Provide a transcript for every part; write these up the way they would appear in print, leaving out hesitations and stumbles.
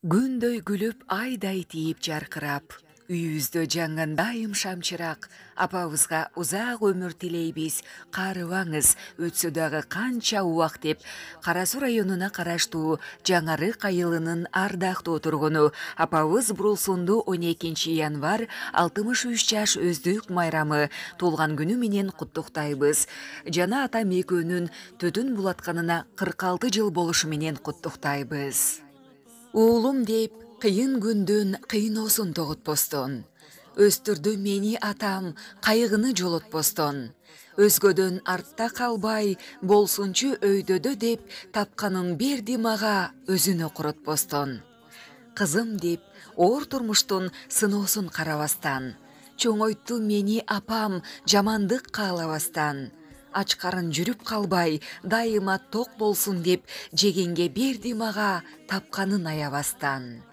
Күндөй күлүп, айдай тийип жаркырап, үйүбүздө жанган дайым шамчырак, апабызга узак өмүр тилейбиз. Каарыбаңыз, өтсө дагы канча убак деп, Кара Суу районуна караштуу Жаңарык айылынын ардактуу тургуну апабыз Бурулсунду 12 январь 63 жаш өздүк майрамы туулган күнү менен куттуктайбыз. Жана атам экөөнүн төтүн булатканына 46 жыл болушу менен куттуктайбыз. Уулум деп, кыйын күндөн кыйноосун тогутпостон. Өстүрдү мени атам, кайгыны жолотпостон. Өзгөдөн артта калбай, болсунчу өйдөдө деп, тапканын берди мага, өзүнө коротпостон. Кызым деп, оор турмуштун сыноосун карабастан. Чоңойтtu мени апам, жамандык каалабастан. Ач карын жүрүп калбай, дайыма ток болсун деп, жегенге берди мага, тапканын аябастан.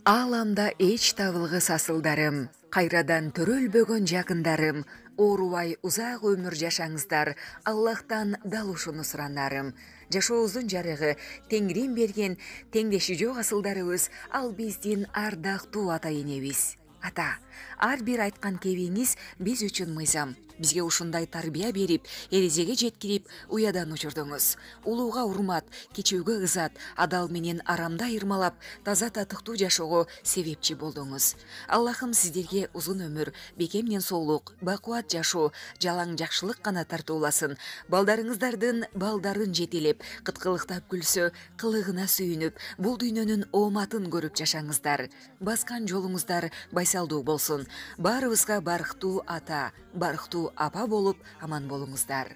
Ааламда эч табылгыс асылдарым, кайрадан төрөлбөгөн жакындарым, оорубай узак өмүр жашаңыздар, Аллахтан дал ушуну суранарым. Жашообуздун жарыгы, Теңирим берген теңдеши жок асылдарыбыз, ал биздин ардактуу ата энебиз. Ата, ар бир айткан кебиңиз биз үчүн мыйзам. Бизге ушундай тарбия берип, эрежеге жеткирип, уядан учурдуңуз. Улууга урмат, кечүүгө ызат, адал менен арамда айырмалап, таза татыктуу жашоого себепчи болдуңуз. Аллахым сиздерге узун өмүр, бекемден соолук, бакубат жашоо, жалаң жакшылык гана тартууласын. Балдарыңыздардын балдарын жетелеп, кыткылыктап күлсө, кылыгына сүйүнүп, бул дүйнөнүн ооматын көрүп жашаңыздар. Баскан жолуңуздар байсалдуу болсун. Баарыбызга барктуу ата, барктуу апа болуп аман болуңуздар.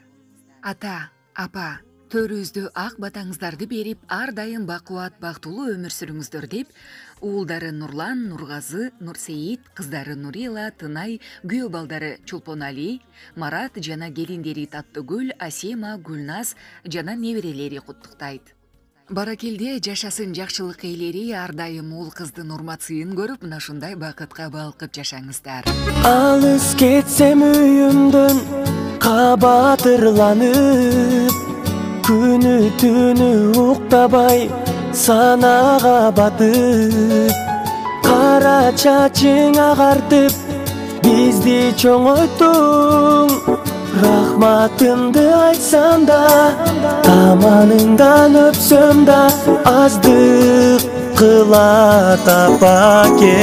Ата, апа, төрүбүздө ак батаңыздарды берип, ар дайым бакубат, бактылуу өмүр сүрүңүздөр деп, уулдары Нурлан, Нургазы, Нурсейит, кыздары Нурила, Тынай, күйөө балдары Чулпонали, Марат жана келиндери Таттыгүл, Асема, Гүлназ жана неберелери куттуктайт. Баракелде жашасын жакшылык ээлери, ар дайым уул кыздын урматсыйын көрүп, мына ушундай бакытка балкып жашаңыздар. Алыс кетсем үйүмдөн кабатырланып, күнү түнү уктабай санага батып, кара чачың агартып бизди чоңойттуң. Рахматымды айтсам да, таманыңдан өпсөм да, аздык кылат апаке.